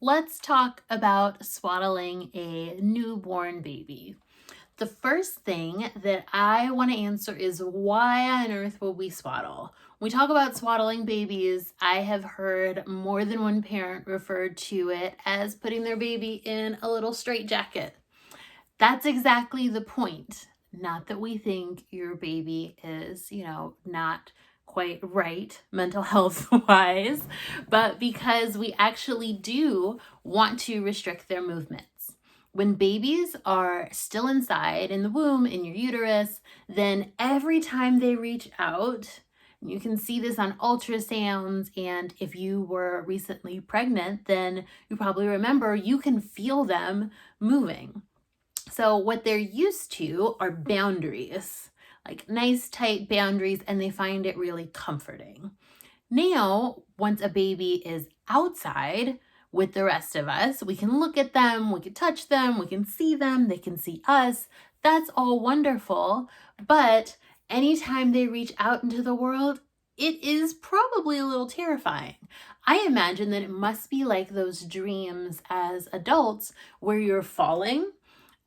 Let's talk about swaddling a newborn baby. The first thing that I want to answer is why on earth would we swaddle? When we talk about swaddling babies, I have heard more than one parent refer to it as putting their baby in a little straitjacket. That's exactly the point. Not that we think your baby is, not quite right mental health wise, but because we actually do want to restrict their movements. When babies are still inside in the womb, in your uterus, then every time they reach out, you can see this on ultrasounds, and if you were recently pregnant, then you probably remember you can feel them moving. So what they're used to are boundaries, like nice tight boundaries, and they find it really comforting. Now, once a baby is outside with the rest of us, we can look at them, we can touch them, we can see them, they can see us. That's all wonderful. But anytime they reach out into the world, it is probably a little terrifying. I imagine that it must be like those dreams as adults where you're falling.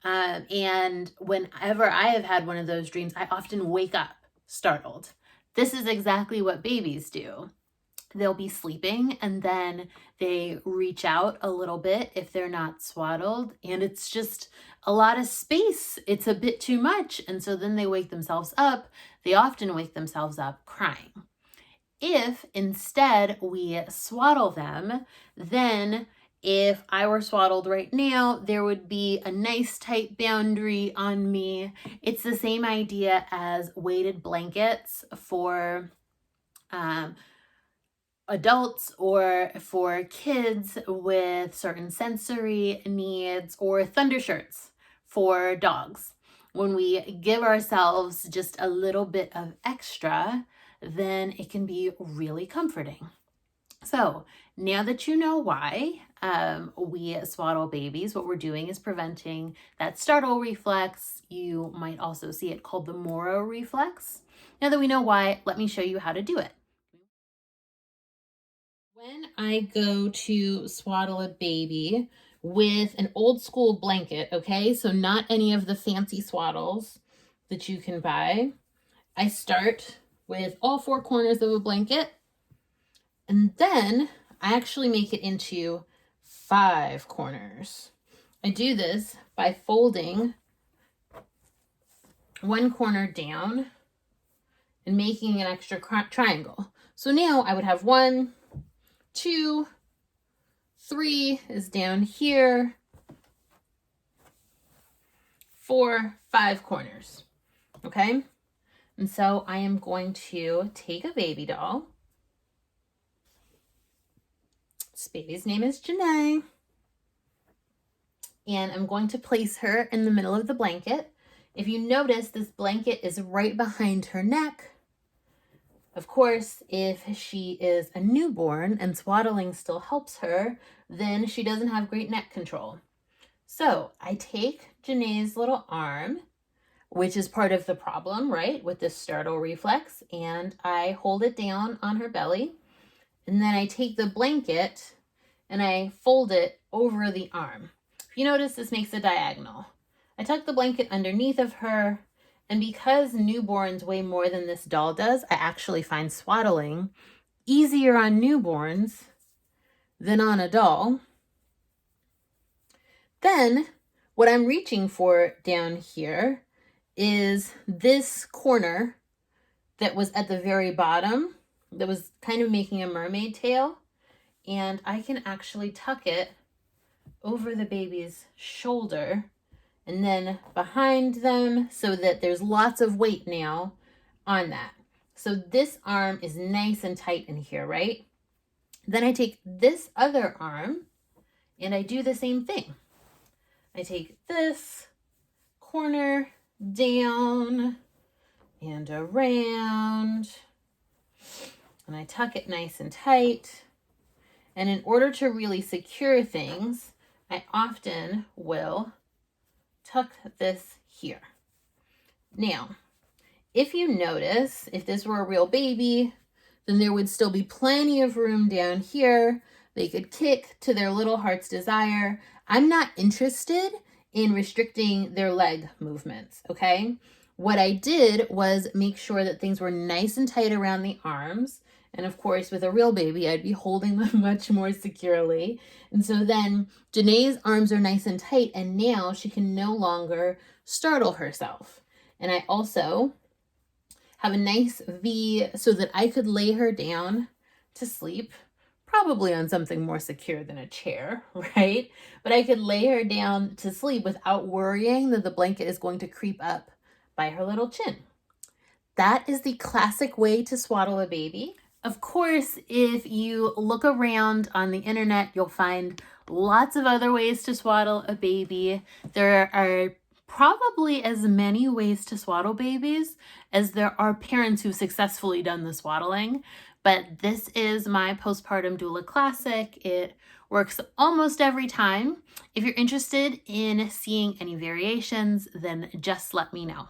And whenever I have had one of those dreams, I often wake up startled. This is exactly what babies do. They'll be sleeping and then they reach out a little bit if they're not swaddled, and it's just a lot of space. It's a bit too much. And so then they wake themselves up. They often wake themselves up crying. If instead we swaddle them, then if I were swaddled right now, there would be a nice tight boundary on me. It's the same idea as weighted blankets for adults or for kids with certain sensory needs, or thunder shirts for dogs. When we give ourselves just a little bit of extra, then it can be really comforting. So now that you know why we swaddle babies, what we're doing is preventing that startle reflex. You might also see it called the Moro reflex. Now that we know why, let me show you how to do it. When I go to swaddle a baby with an old school blanket, okay, so not any of the fancy swaddles that you can buy, I start with all four corners of a blanket, and then I actually make it into 5 corners. I do this by folding one corner down and making an extra triangle. So now I would have 1, 2, 3 is down here, 4, 5 corners, okay? And so I am going to take a baby doll. This baby's name is Janae. And I'm going to place her in the middle of the blanket. If you notice, this blanket is right behind her neck. Of course, if she is a newborn and swaddling still helps her, then she doesn't have great neck control. So I take Janae's little arm, which is part of the problem, right, with this startle reflex, and I hold it down on her belly. And then I take the blanket and I fold it over the arm. If you notice, this makes a diagonal. I tuck the blanket underneath of her, and because newborns weigh more than this doll does, I actually find swaddling easier on newborns than on a doll. Then what I'm reaching for down here is this corner that was at the very bottom, that was kind of making a mermaid tail, and I can actually tuck it over the baby's shoulder and then behind them so that there's lots of weight now on that. So this arm is nice and tight in here, right? Then I take this other arm and I do the same thing. I take this corner down and around, and I tuck it nice and tight. And in order to really secure things, I often will tuck this here. Now, if you notice, if this were a real baby, then there would still be plenty of room down here, They could kick to their little heart's desire. I'm not interested in restricting their leg movements, okay? What I did was make sure that things were nice and tight around the arms. And of course, with a real baby, I'd be holding them much more securely. And so then Janae's arms are nice and tight, and now she can no longer startle herself. And I also have a nice V so that I could lay her down to sleep, probably on something more secure than a chair, right? But I could lay her down to sleep without worrying that the blanket is going to creep up by her little chin. That is the classic way to swaddle a baby. Of course, if you look around on the internet, you'll find lots of other ways to swaddle a baby. There are probably as many ways to swaddle babies as there are parents who've successfully done the swaddling. But this is my postpartum doula classic. It works almost every time. If you're interested in seeing any variations, then just let me know.